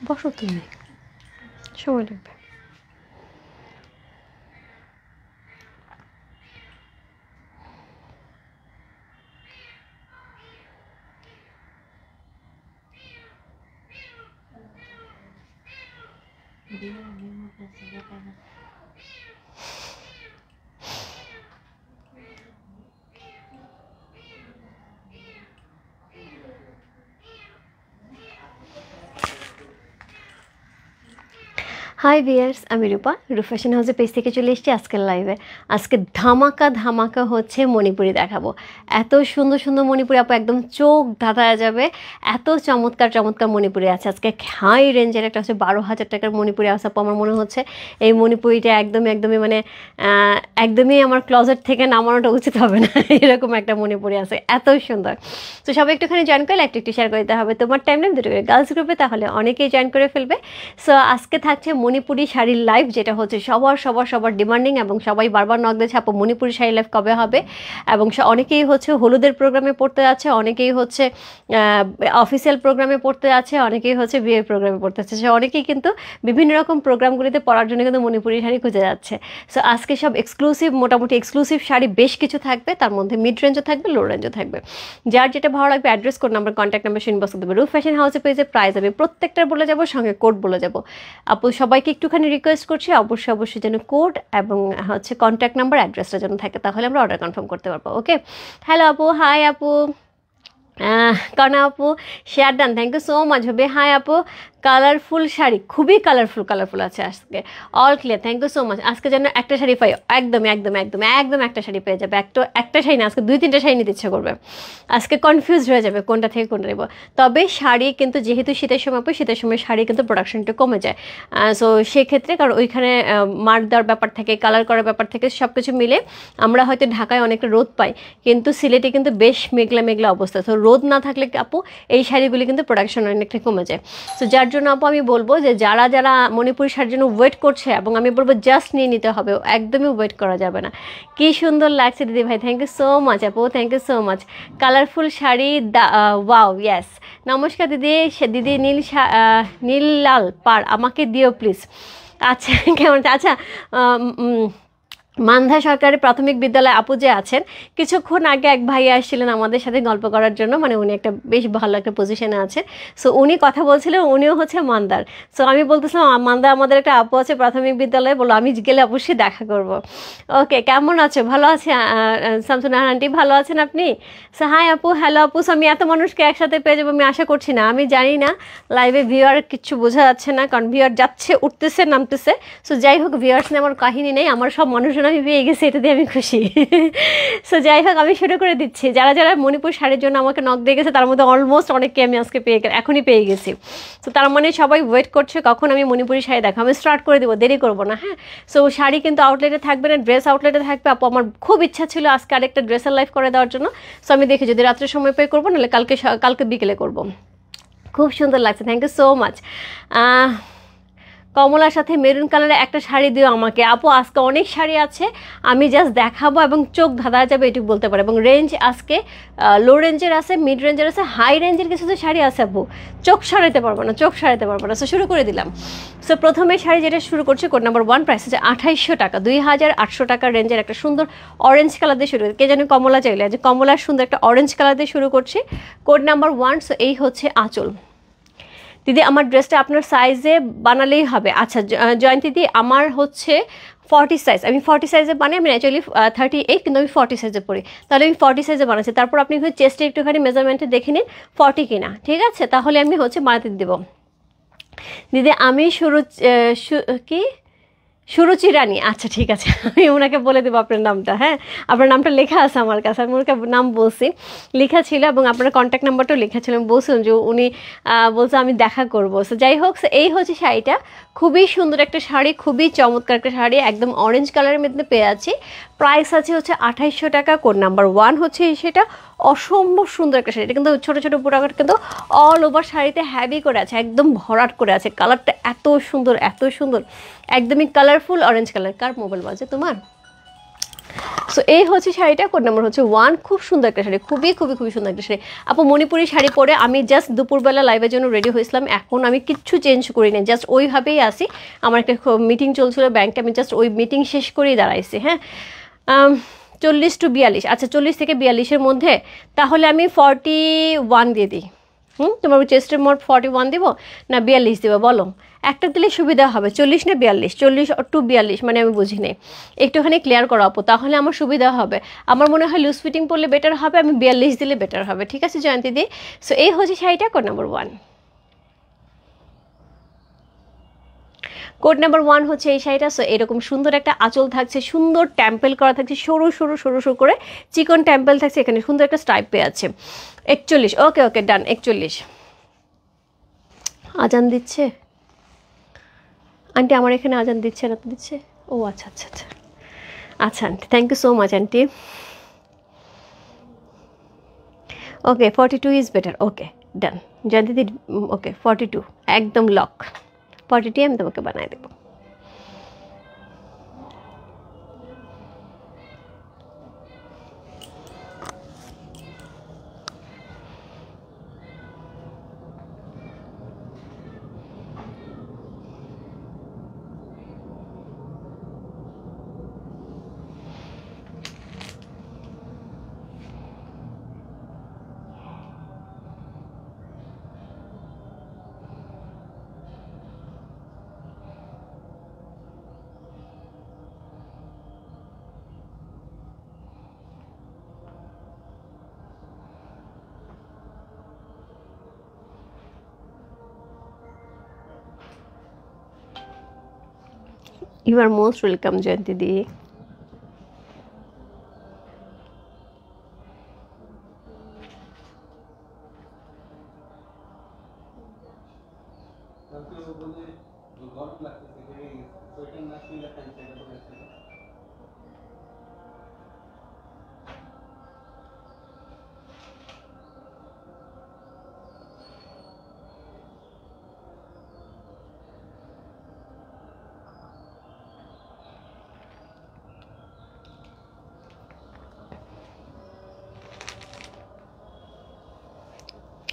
বসো তুমি, সময় লাগবে। হাই ভিয়ার্স, আমি রূপা ফ্যাশন হাউসের পেজ থেকে চলে এসেছি আজকের লাইভে। আজকে ধামাকা ধামাকা হচ্ছে মণিপুরি দেখাবো। এত সুন্দর সুন্দর মণিপুরি আপু, একদম চোখ ধাঁধায় যাবে। এত চমৎকার চমৎকার মণিপুরি আছে আজকে। হাই রেঞ্জের একটা হচ্ছে 12,000 টাকার মণিপুরি আছে আপু। আমার মনে হচ্ছে এই মণিপুরিটা একদমই মানে একদমই আমার ক্লোজেট থেকে নামানোটা উচিত হবে না, এরকম একটা মণিপুরি আছে, এত সুন্দর। তো সবাই একটুখানি জয়েন করলে একটু শেয়ার করে দিতে হবে তোমার টাইম লাইন দুটো করে গার্লস গ্রুপে, তাহলে অনেকেই জয়েন করে ফেলবে। সো আজকে থাকছে মণিপুরি শাড়ির লাইভ, যেটা হচ্ছে সবার ডিমান্ডিং এবং সবাই বারবার নক দিয়েছে আপু মণিপুরি শাড়ি লাইভ কবে হবে। এবং অনেকেই হচ্ছে হলুদের প্রোগ্রামে পড়তে যাচ্ছে, অনেকেই হচ্ছে অফিসিয়াল প্রোগ্রামে পড়তে যাচ্ছে, অনেকেই হচ্ছে বিয়ের প্রোগ্রামে পড়তে যাচ্ছে। সো অনেকেই কিন্তু বিভিন্ন রকম প্রোগ্রামগুলিতে পড়ার জন্য কিন্তু মণিপুরি শাড়ি খুঁজে যাচ্ছে। সো আজকে সব মোটামুটি এক্সক্লুসিভ শাড়ি বেশ কিছু থাকবে, তার মধ্যে মিড রেঞ্জও থাকবে, লো রেঞ্জও থাকবে। যার যেটা ভালো লাগবে address, code number, contact number inbox করতে পারবে। ফ্যাশন হাউসের পেজে প্রাইস আমি প্রত্যেকটার বলে যাব, সঙ্গে কোড বলে যাব। আপু সবাইকে একটুখানি রিকোয়েস্ট করছি অবশ্যই যেন কোড এবং হচ্ছে কন্ট্যাক্ট নাম্বার, অ্যাড্রেসটা যেন থাকে, তাহলে আমরা অর্ডার কনফার্ম করতে পারবো। ওকে, হ্যালো আপু, হাই আপু, কনা আপু share done, thank you so much. হবে হাই আপু, কালারফুল শাড়ি, খুবই কালারফুল আছে আজকে, all clear, thank you so much. আজকে যেন একটা শাড়ি পাই, একদম একটা শাড়ি পেয়ে যাবে। একটা শাড়ি না, আজকে 2-3টে শাড়ি নিতে ইচ্ছে করবে। আজকে কনফিউজ হয়ে যাবে কোনটা থেকে কোনটা নেব। তবে শাড়ি কিন্তু যেহেতু শীতের সময় পাই, শীতের সময় শাড়ি কিন্তু প্রোডাকশনটা কমে যায়। সো সেক্ষেত্রে কারণ ওইখানে মার্ক দেওয়ার ব্যাপার থেকে, কালার করার ব্যাপার থেকে সব কিছু মিলে আমরা হয়তো ঢাকায় অনেকটা রোদ পাই, কিন্তু সিলেটে কিন্তু বেশ মেঘলা অবস্থা। তো রোদ না থাকলে আপু এই শাড়িগুলি কিন্তু প্রোডাকশন অনেকটা কমে যায়। সো যার জন্য আপু আমি বলবো যে যারা মণিপুরি শাড়ির জন্য ওয়েট করছে, এবং আমি বলবো জাস্ট নিয়ে নিতে হবে, একদমই ওয়েট করা যাবে না। কি সুন্দর লাগছে দিদি ভাই, থ্যাংক ইউ সো মাচ আপু, thank you so much. Colourful sari, wow, yes. নমস্কার দিদি, দিদি নীল লাল পার আমাকে দিও প্লিজ। আচ্ছা কেমন, আচ্ছা মান্ধা সরকারি প্রাথমিক বিদ্যালয়ে আপু যে আছেন, কিছুক্ষণ আগে এক ভাই আসছিলেন আমাদের সাথে গল্প করার জন্য, মানে উনি একটা বেশ ভালো একটা পজিশনে আছেন। সো উনি কথা বলছিলেন, উনিও হচ্ছে মান্দার। সো আমি বলতেছিলাম মান্দা আমাদের একটা আপু আছে প্রাথমিক বিদ্যালয়ে, বলো আমি গেলে অবশ্যই দেখা করব। ওকে, কেমন আছো? ভালো আছে শামসুন আন্টি, ভালো আছেন আপনি? সো হাই আপু, হ্যালো আপু। সো আমি এত মানুষকে একসাথে পেয়ে যাবো আমি আশা করছি না, আমি জানি না লাইভে ভিউয়ার কিচ্ছু বোঝা যাচ্ছে না, কারণ ভিউয়ার যাচ্ছে, উঠতেছে, নামতেছে। সো যাই হোক, ভিউয়ার্স নিয়ে আমার কাহিনী নেই, আমার সব মানুষজন আমি পেয়ে গেছি, এটাতে আমি খুশি। সো যাই হোক, আমি শুরু করে দিচ্ছি। যারা মণিপুর শাড়ির জন্য আমাকে নক দিয়ে গেছে, তার মধ্যে অলমোস্ট অনেককে আমি আজকে এখনই পেয়ে গেছি। সো তার মানে সবাই ওয়েট করছে কখন আমি মণিপুরি শাড়ি দেখো। আমি স্টার্ট করে দেবো, দেরি করবো না, হ্যাঁ। সো শাড়ি কিন্তু আউটলেটে থাকবে না, ড্রেস আউটলেটে থাকবে আপু। আমার খুব ইচ্ছা ছিল আজকে আরেকটা ড্রেসের লাইভ করে দেওয়ার জন্য। সো আমি দেখি যদি রাত্রে সময় পেয়ে করবো, নাহলে কালকে বিকেলে করবো। খুব সুন্দর লাগছে, থ্যাংক ইউ সো মাচ। কমলার সাথে মেরুন কালারের একটা শাড়ি দিও আমাকে আপু। আজকে অনেক শাড়ি আছে, আমি জাস্ট দেখাবো এবং চোখ ধাঁধা যাবে এটুকু বলতে পারে। এবং রেঞ্জ আজকে লো রেঞ্জের আছে, মিড রেঞ্জের আছে, হাই রেঞ্জের কিছু তো শাড়ি আছে আপু, চোখ সারাতে পারবো না। সো শুরু করে দিলাম। সো প্রথমে শাড়ি যেটা শুরু করছে, কোড নাম্বার 1, প্রাইস হচ্ছে 2800 টাকা, 2800 টাকার রেঞ্জের একটা সুন্দর অরেঞ্জ কালার দিয়ে শুরু করি। কে জানি কমলা চাইলে, যে কমলার সুন্দর একটা অরেঞ্জ কালার দিয়ে শুরু করছি, কোড নাম্বার 1। সো এই হচ্ছে আঁচল। দিদি আমার ড্রেসটা আপনার সাইজে বানালেই হবে। আচ্ছা জয়ন্তী দিদি, আমার হচ্ছে 40 সাইজ, আমি 40 সাইজে বানাই। আমি অ্যাকচুয়ালি 38, কিন্তু আমি 40 সাইজে পড়ি, তাহলে আমি 40 সাইজে বানাচ্ছি। তারপর আপনি চেস্টে একটুখানি মেজারমেন্টে দেখে নিন 40 কিনা, ঠিক আছে? তাহলে আমি হচ্ছে বানাতে দেবো। দিদি আমি সুরুচি রানী, আচ্ছা ঠিক আছে, আমি ওনাকে বলে দেবো আপনার নামটা। হ্যাঁ, আপনার নামটা লেখা আছে আমার কাছে, আমি ওনাকে নাম বলছি, লেখা ছিল, এবং আপনার কন্ট্যাক্ট নাম্বারটাও লেখা ছিল। আমি বলছিলাম যে উনি বলছে আমি দেখা করবো। সো যাই হোক, এই হচ্ছে শাড়িটা, খুবই সুন্দর একটা শাড়ি, খুবই চমৎকার একটা শাড়ি, একদম অরেঞ্জ কালারের মধ্যে পেয়ে আছি। প্রাইস আছে হচ্ছে 2800 টাকা, কোড নাম্বার 1 হচ্ছে সেটা। অসম্ভব সুন্দর একটা শাড়ি, এটা কিন্তু ছোটো ছোটো বুটাকাট কিন্তু অল ওভার শাড়িতে হ্যাভি করে আছে, একদম ভরাট করে আছে। কালারটা এত সুন্দর, একদমই কালারফুল অরেঞ্জ কালার। কার মোবাইল বাজে তোমার? সো এই হচ্ছে শাড়িটা, কোড নাম্বার হচ্ছে 1। খুব সুন্দর একটা শাড়ি, খুবই খুবই খুবই সুন্দর একটা শাড়ি। আপু মণিপুরি শাড়ি পরে আমি জাস্ট দুপুরবেলা লাইভের জন্য রেডি হয়েছিলাম, এখন আমি কিচ্ছু চেঞ্জ করি না, জাস্ট ওইভাবেই আসি। আমার একটা মিটিং চলছিল ব্যাংকে, আমি জাস্ট ওই মিটিং শেষ করেই দাঁড়াইছি। হ্যাঁ 40 to 42, আচ্ছা 40 থেকে 42-এর মধ্যে, তাহলে আমি 41 দিয়ে দিই। তোমার চেস্টের মোট 41 দিব না 42 দেবো বলো? একটা দিলে সুবিধা হবে। 40 না 42? 40 to 42 মানে আমি বুঝি নেই, একটুখানি ক্লিয়ার করো আপু, তাহলে আমার সুবিধা হবে। আমার মনে হয় লুজ ফিটিং পরলে বেটার হবে, আমি 42 দিলে বেটার হবে। ঠিক আছে জয়ন্তী দি? সো এই হচ্ছে শাড়িটা, কোড নাম্বার 1। কোড নাম্বার 1 হচ্ছে এই শাড়িটা। সো এরকম সুন্দর একটা আঁচল থাকছে, সুন্দর টেম্পেল করা থাকছে, সরু সরু সরু সরু করে চিকন টেম্পেল থাকছে, এখানে সুন্দর একটা স্ট্রাইপ পেয়ে আছে। 41, ওকে ওকে ডান 41। আজান দিচ্ছে আন্টি, আমার এখানে আজান দিচ্ছে না তো? দিচ্ছে? ও আচ্ছা আচ্ছা আচ্ছা আচ্ছা aunty, thank you so much aunty. Okay 42 is better, okay done Jayanti di. Okay 42 একদম লক, 42 আমি তোমাকে বানাই দেবো। You are most welcome জয়ন্তী দি।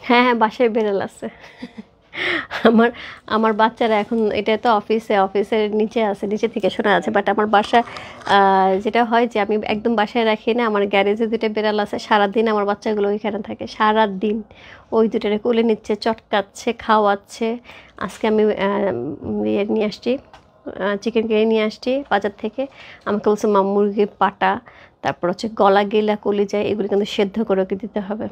হ্যাঁ হ্যাঁ বাসায় বেড়াল আছে। আমার আমার বাচ্চারা এখন, এটা তো অফিসের নিচে আছে, নিচে থেকে শোনা আছে, বাট আমার বাসা যেটা হয় যে আমি একদম বাসায় রাখি না, আমার গ্যারেজে দুটো বেড়াল আছে, সারাদিন আমার বাচ্চাগুলো ওইখানে থাকে, সারাদিন ওই দুটোরে কোলে নিচ্ছে, চটকাচ্ছে, খাওয়াচ্ছে। আজকে আমি ইয়ে নিয়ে আসছি, চিকেন কিনে নিয়ে আসছি বাজার থেকে। আমাকে বলছে মা মুরগির পাটা, তারপর হচ্ছে গলা গেলা কলিজা, এগুলো কিন্তু সেদ্ধ করে ওকে দিতে হবে।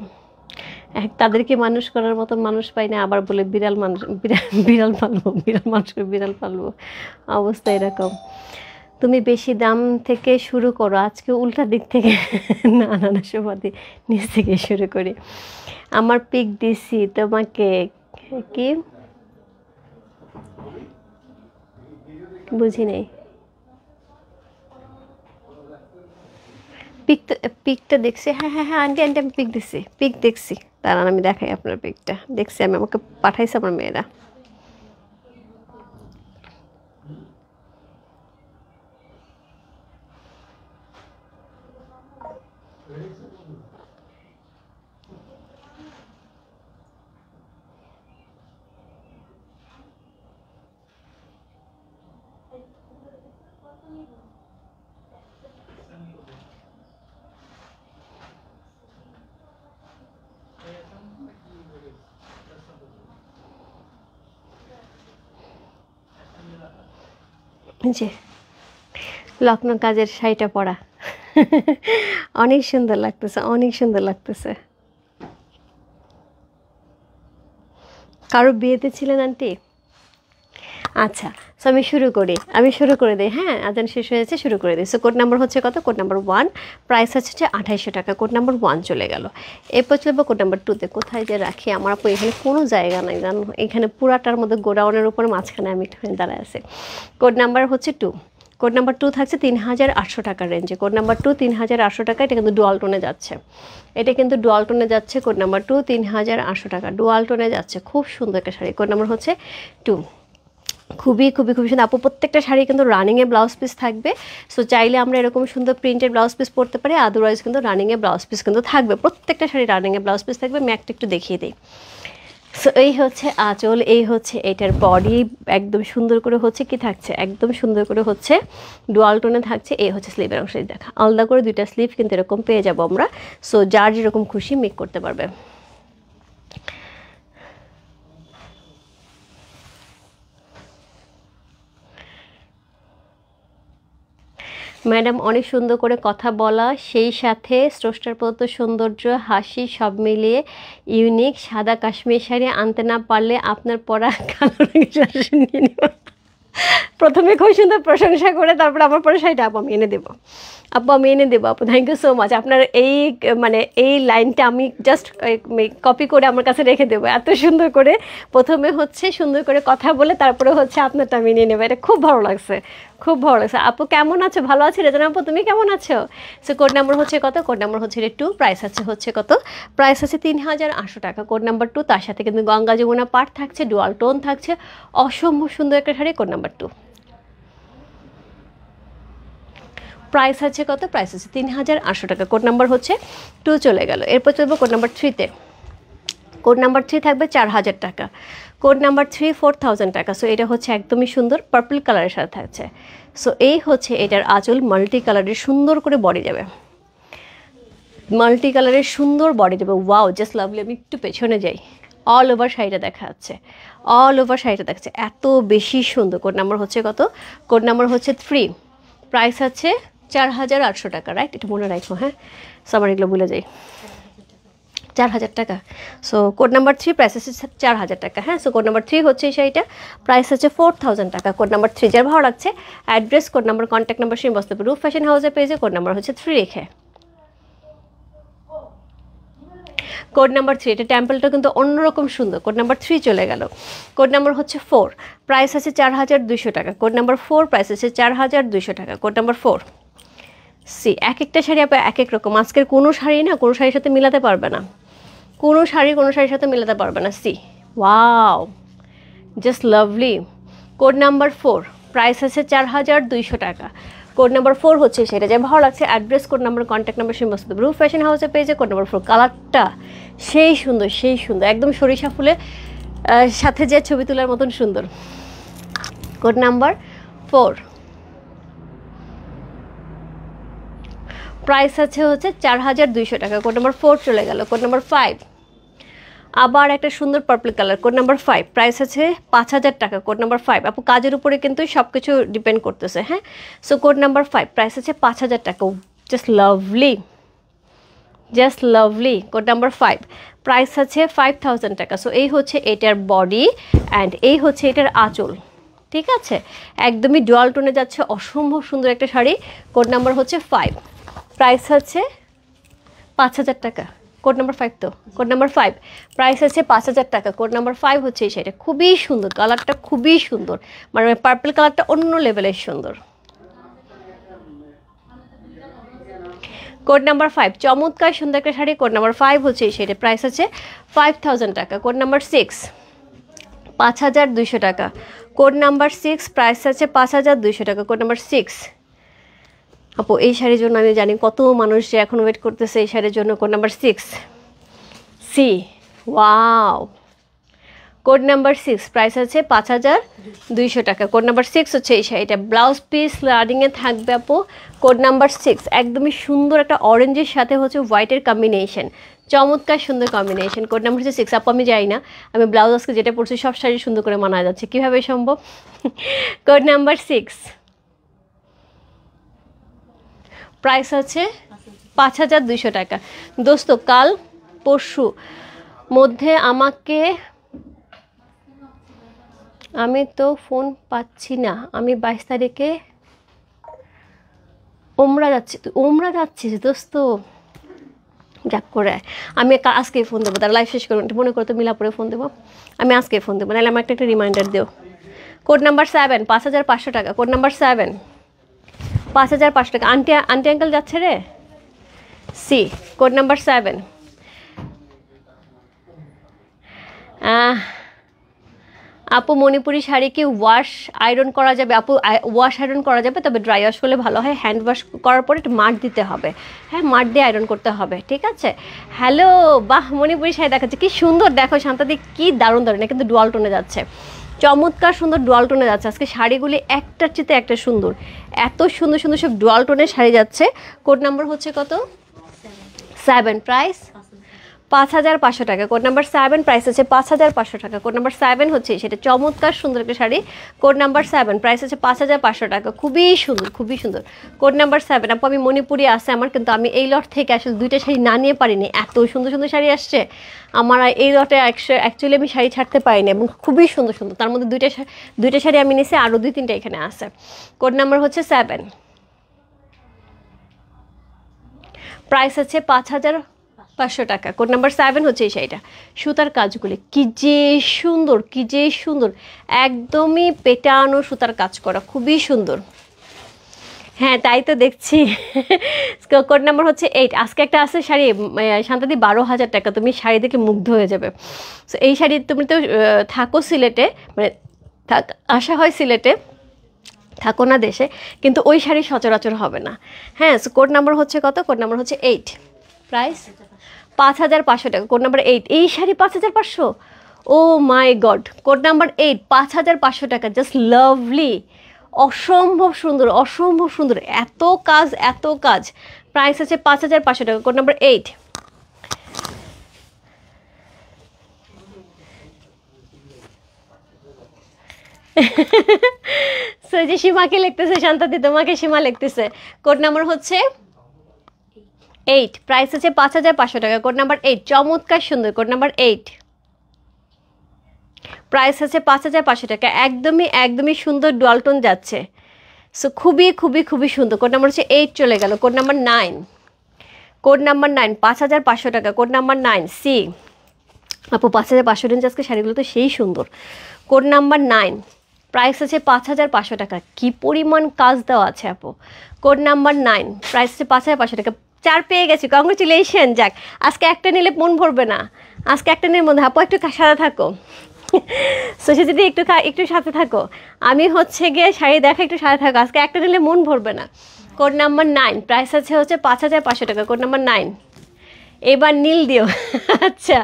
তাদেরকে মানুষ করার মতন মানুষ পাই না, আবার বলে বিড়াল মানুষ, বিড়াল পালবো, বিড়াল মানুষকে বিড়াল পালবো, অবস্থা এরকম। তুমি বেশি দাম থেকে শুরু করো, আজকে উল্টা দিক থেকে। না না না সুমাদি, নিচ থেকে শুরু করি। আমার পিক দিছি তোমাকে, কি বুঝি নেই। পিকটা দেখছি, হ্যাঁ হ্যাঁ হ্যাঁ আন্টি আন্টি আমি পিক দেখছি, দাঁড়ান আমি দেখাই আপনার পিকটা। দেখছি আমি, আমাকে পাঠাইছে আমার মেয়েরা। যে লখনৌ কাজের শাড়িটা পরা, অনেক সুন্দর লাগতেছে, অনেক সুন্দর লাগতেছে। কারো বিয়েতে ছিলেন আন্টি? আচ্ছা সো আমি শুরু করে দিই। হ্যাঁ আজান শেষ হয়েছে, শুরু করে দিই। সো কোড নাম্বার হচ্ছে কত? কোড নাম্বার 1, প্রাইস হচ্ছে 2800 টাকা। কোড নাম্বার 1 চলে গেল। এরপর চলবো কোড নাম্বার 2তে। কোথায় যে রাখি আমার আপু, এখানে কোনো জায়গা নাই জানো, এখানে পুরাটার মধ্যে গোডাউনের উপরে মাঝখানে আমি একটুখানি দাঁড়ায় আছি। কোড নাম্বার হচ্ছে 2। কোড নাম্বার 2 থাকছে 3800 টাকার রেঞ্জে। কোড নাম্বার 2 3800 টাকা, এটা কিন্তু ডুয়াল টোনে যাচ্ছে, এটা কিন্তু ডুয়াল টোনে যাচ্ছে। কোড নাম্বার 2 3800 টাকা, ডুয়াল টোনে যাচ্ছে, খুব সুন্দর একটা শাড়ি। কোড নাম্বার হচ্ছে 2। খুবই খুবই খুবই সুন্দর আপু। প্রত্যেকটা শাড়ি কিন্তু রানিংয়ে ব্লাউজ পিস থাকবে। সো চাইলে আমরা এরকম সুন্দর প্রিন্টের ব্লাউজ পিস পরতে পারি, আদারওয়াইজ কিন্তু রানিংয়ে ব্লাউজ পিস কিন্তু থাকবে, প্রত্যেকটা শাড়ি রানিংয়ে ব্লাউজ পিস থাকবে। আমি একটু দেখিয়ে দিই। সো এই হচ্ছে আঁচল, এই হচ্ছে এটার বডি, একদম সুন্দর করে হচ্ছে কি থাকছে, একদম সুন্দর করে হচ্ছে ডুয়াল টোনে থাকছে। এই হচ্ছে স্লিভের অংশ, দেখা আলাদা করে দুইটা স্লিভ কিন্তু এরকম পেয়ে যাবো আমরা। সো যার যেরকম খুশি মেক করতে পারবে। ম্যাডাম অনেক সুন্দর করে কথা বলা, সেই সাথে স্রষ্টার প্রদত্ত সৌন্দর্য, হাসি সব মিলিয়ে ইউনিক। সাদা কাশ্মীর শাড়ি আনতে না পারলে আপনার পরা কালো রঙের শাড়ি নিয়ে নেব। প্রথমে খুব সুন্দর প্রশংসা করে তারপরে আমার পরে শাড়িটা আপু আমি এনে দেবো, আপু আমি এনে দেবো আপু। Thank you so much. আপনার এই মানে এই লাইনটা আমি জাস্ট কপি করে আমার কাছে রেখে দেবো। এত সুন্দর করে প্রথমে হচ্ছে সুন্দর করে কথা বলে তারপরে হচ্ছে আপনারটা আমি নিয়ে নেবো। এটা খুব ভালো লাগছে, খুব ভালো লাগছে। আপু কেমন আছো? ভালো আছি রেজানা আপু, তুমি কেমন আছো? সো কোড নাম্বার হচ্ছে কত? কোড নাম্বার হচ্ছে 2, প্রাইস হচ্ছে কত? প্রাইস আছে 3800 টাকা। কোড নাম্বার 2, তার সাথে কিন্তু গঙ্গা যমুনা পাট থাকছে, ডুয়াল টোন থাকছে, অসম্ভব সুন্দর একটা শাড়ি। কোড নাম্বার 2, প্রাইস আছে কত? প্রাইস আছে 3800 টাকা। কোড নাম্বার হচ্ছে 2 চলে গেল। এরপর চলবো কোড নাম্বার 3-তে। কোড নাম্বার 3 থাকবে 4000 টাকা। কোড নাম্বার 3 4000 টাকা। সো এটা হচ্ছে একদমই সুন্দর পার্পল কালারের সাথে থাকছে। সো এই হচ্ছে এটার আঁচল, মাল্টি কালারের সুন্দর করে বডি যাবে, মাল্টি কালারের সুন্দর বডি যাবে। Wow, just lovely. আমি একটু পেছনে যাই, অল ওভার শাড়িটা দেখা যাচ্ছে, অল ওভার শাড়িটা দেখাচ্ছে, এত বেশি সুন্দর। কোড নাম্বার হচ্ছে কত? কোড নাম্বার হচ্ছে 3, প্রাইস আছে 4800 টাকা। রাইট, এটা মনে রাখো। হ্যাঁ, সবার এগুলো ভুলে যাই। 4000 টাকা। সো কোড নাম্বার 3, প্রাইস আছে 4000 টাকা। হ্যাঁ, সো কোড নাম্বার 3 হচ্ছে এই শাড়িটা, প্রাইস আছে 4000 টাকা। কোড নাম্বার 3 যার ভালো লাগছে, address, code number, contact number সেই বসতে পারে রূপ ফ্যাশন হাউসের পেজে। কোড নাম্বার হচ্ছে 3 রেখে। কোড নাম্বার 3, এটা টেম্পলটা কিন্তু অন্যরকম সুন্দর। কোড নাম্বার 3 চলে গেল। কোড নাম্বার হচ্ছে 4, প্রাইস আছে 4200 টাকা। কোড নাম্বার 4, প্রাইস আছে 4200 টাকা। Code number 4। সি, এক একটা শাড়ি আপনার এক এক রকম। আজকের কোনো শাড়ি না কোনো শাড়ির সাথে মিলাতে পারবে না, কোনো শাড়ির সাথে মিলাতে পারবে না। See, wow, just lovely. Code number 4, price আছে 4200 টাকা। কোড নাম্বার 4 হচ্ছে সেটা, যা ভালো লাগছে address, code number, contact number সমস্ত রূপ ফ্যাশন হাউসের পেজে। কোড নাম্বার 4, কালারটা সেই সুন্দর, সেই সুন্দর, একদম সরিষা ফুলের সাথে যে ছবি তোলার মতন সুন্দর। কোড নাম্বার 4, প্রাইস আছে হচ্ছে 4200 টাকা। কোড নাম্বার 4 চলে গেল। কোড নাম্বার 5, আবার একটা সুন্দর purple colour. Code number 5, price আছে 5000 টাকা। কোড নাম্বার 5, আপু কাজের উপরে কিন্তু সব কিছু ডিপেন্ড করতেছে। হ্যাঁ, সো কোড নাম্বার 5, প্রাইস আছে 5000 টাকা। Just lovely, just lovely. Code number 5, price আছে 5000 টাকা। সো এই হচ্ছে এটার বডি অ্যান্ড এই হচ্ছে এটার আঁচল। ঠিক আছে, একদমই ডুয়াল টোনে যাচ্ছে, অসম্ভব সুন্দর একটা শাড়ি। কোড নাম্বার হচ্ছে 5, প্রাইস হচ্ছে 5000 টাকা। কোড নাম্বার 5 তো, কোড নাম্বার 5, প্রাইস আছে 5000 টাকা। কোড নাম্বার 5 হচ্ছে এই শাড়িটা, খুবই সুন্দর, কালারটা খুবই সুন্দর, মানে পার্পল কালারটা অন্য লেভেলের সুন্দর। কোড নাম্বার 5, চমৎকার সুন্দর একটা শাড়ি। কোড নাম্বার 5 হচ্ছে এই শাড়িটা, প্রাইস আছে 5000 টাকা। কোড নাম্বার 6, 5200 টাকা। কোড নাম্বার 6, প্রাইস আছে 5200 টাকা। কোড নাম্বার 6, আপু এই শাড়ির জন্য আমি জানি কত মানুষ যে এখন ওয়েট করতেছে এই শাড়ির জন্য। Code number 6, see, wow. Code number 6, price আছে 5200 টাকা। কোড নাম্বার 6 হচ্ছে এই শাড়িটা, ব্লাউজ পিস রানিংয়ে থাকবে আপু। কোড নাম্বার 6, একদমই সুন্দর একটা অরেঞ্জের সাথে হচ্ছে হোয়াইটের কম্বিনেশন, চমৎকার সুন্দর কম্বিনেশন। কোড নাম্বার হচ্ছে 6। আপু আমি যাই না, আমি ব্লাউজ আজকে যেটা পরছি সব শাড়ি সুন্দর করে মানা যাচ্ছে, কীভাবে সম্ভব? কোড নাম্বার 6, প্রাইস আছে 5200 টাকা। দোস্ত কাল পরশু মধ্যে আমাকে, আমি তো ফোন পাচ্ছি না, আমি 22 তারিখে ওমরা যাচ্ছি। তুই ওমরা যাচ্ছিস দোস্ত? যাক করে, আমি আজকেই ফোন দেবো, তার লাইফ শেষ করবো, মনে করো তো মিলাপুরে ফোন দেবো, আমি আজকেই ফোন দেবো, নাহলে আমার একটা রিমাইন্ডার দিও। কোড নাম্বার 7, 5500 টাকা। কোড নাম্বার 7, 5500 টাকা। আন্টি আঙ্কেল যাচ্ছে রে। সি, কোড নাম্বার 7, আপু মণিপুরি শাড়ি কি ওয়াশ আয়রন করা যাবে? আপু ওয়াশ আয়রন করা যাবে, তবে ড্রাই ওয়াশ করলে ভালো হয়। হ্যান্ড ওয়াশ করার পরে একটু মাঠ দিতে হবে, হ্যাঁ মাঠ দিয়ে আয়রন করতে হবে, ঠিক আছে। হ্যালো, বাহ মণিপুরি শাড়ি দেখাচ্ছে, কি সুন্দর দেখো শান্তাদি, কি দারুণ দারুণ, কিন্তু ডুয়াল টোনে যাচ্ছে, চমৎকার সুন্দর ডুয়াল টোনে যাচ্ছে। আজকে শাড়িগুলি একটার চেয়ে একটা সুন্দর, এত সুন্দর সুন্দর সব ডুয়াল টোনের শাড়ি যাচ্ছে। কোড নাম্বার হচ্ছে কত? 7, প্রাইস 5500 টাকা। কোড নাম্বার 7, প্রাইস আছে 5500 টাকা। কোড নাম্বার 7 হচ্ছে সেটা, চমৎকার সুন্দর একটা শাড়ি। কোড নাম্বার 7, প্রাইস আছে 5500 টাকা, খুবই সুন্দর খুবই সুন্দর। Code number 7। আপু আমি মণিপুরি আছে আমার, কিন্তু আমি এই লট থেকে আসলে 2টা শাড়ি না নিয়ে পারিনি, এত সুন্দর সুন্দর শাড়ি আসছে আমার এই লটে। অ্যাকচুয়ালি আমি শাড়ি ছাড়তে পারিনি, এবং খুবই সুন্দর সুন্দর, তার মধ্যে 2টা শাড়ি আমি নিয়েছি, আরও 2-3টা এখানে আছে। কোড নাম্বার হচ্ছে 7, প্রাইস আছে 5500 টাকা। কোড নাম্বার 7 হচ্ছে এই শাড়িটা। সুতার কাজগুলি কি যে সুন্দর, কি যে সুন্দর, একদমই পেটানো সুতার কাজ করা, খুবই সুন্দর। হ্যাঁ তাই তো দেখছি। কোড নাম্বার হচ্ছে 8। আজকে একটা আছে শাড়ি শান্তাদি 12,000 টাকা, তুমি শাড়ি দেখে মুগ্ধ হয়ে যাবে। সো এই শাড়ি, তুমি তো থাকো সিলেটে, মানে আসা হয় সিলেটে, থাকো না দেশে, কিন্তু ওই শাড়ি সচরাচর হবে না। হ্যাঁ, সো কোড নাম্বার হচ্ছে কত? কোড নাম্বার হচ্ছে 8, প্রাইস 5500 টাকা। কোড নাম্বার 8, এই শাড়ি 5500, ও মাই গড। কোড নাম্বার 8, 5500 টাকা, জাস্ট লাভলি, অসম্ভব সুন্দর অসম্ভব সুন্দর, এত কাজ এত কাজ। প্রাইস আছে 5500 টাকা। Code number 8। সো যে সীমাকে লিখতেছে শান্তাদি, তোমাকে সীমা লিখতেছে। কোড নাম্বার হচ্ছে 8, প্রাইস আছে 5500 টাকা। কোড নাম্বার 8, চমৎকার সুন্দর। কোড নাম্বার 8, প্রাইস আছে 5500 টাকা, একদমই একদমই সুন্দর ডুয়ালটন যাচ্ছে। সো খুবই খুবই খুবই সুন্দর। কোড নাম্বার হচ্ছে 8 চলে গেল। কোড নাম্বার 9, কোড নাম্বার 9, 5500 টাকা। Code number 9 see. আপু 5500 রেঞ্জ আজকে শাড়িগুলো তো সেই সুন্দর। কোড নাম্বার 9, প্রাইস আছে 5500 টাকা, কি পরিমাণ কাজ দেওয়া আছে আপু। কোড নাম্বার 9, প্রাইস আছে 5500 টাকা। 4 পেয়ে গেছি, কংগ্রেচুলেশন। যাক, আজকে একটা নিলে মন ভরবে না, আজকে একটা নিলে মধ্যে আপু একটু সাথে থাকো। সোশা যদি একটু সাথে থাকো, আমি হচ্ছে গিয়ে শাড়ি দেখা, একটু সাথে থাকো, আজকে একটা নিলে মন ভরবে না। কোড নাম্বার 9, প্রাইস আছে হচ্ছে 5500 টাকা। কোড নাম্বার 9, এবার নীল দিও। আচ্ছা,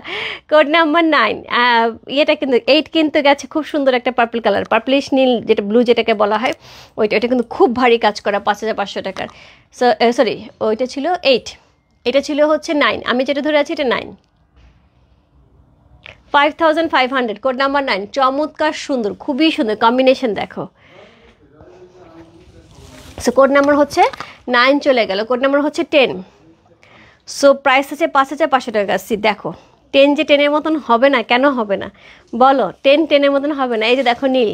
কোড নাম্বার 9, ইয়েটা কিন্তু 8 কিন্তু গেছে, খুব সুন্দর একটা পার্পল কালার, পার্পলিশ নীল, যেটা ব্লু যেটাকে বলা হয়, ওইটা কিন্তু খুব ভারী কাজ করা, 5500 টাকার। সরি, ওইটা ছিল 8, এটা ছিল হচ্ছে 9, আমি যেটা ধরে আছি এটা 9, 5500। কোড নাম্বার 9, চমৎকার সুন্দর, খুবই সুন্দর কম্বিনেশন দেখো। সো কোড নাম্বার হচ্ছে 9 চলে গেল। কোড নাম্বার হচ্ছে 10। সো প্রাইস আছে 5500 টাকা। সি দেখো, 10 যে 10-এর মতন হবে না, কেন হবে না বলো? 10 10-এর মতন হবে না। এই যে দেখো নীল,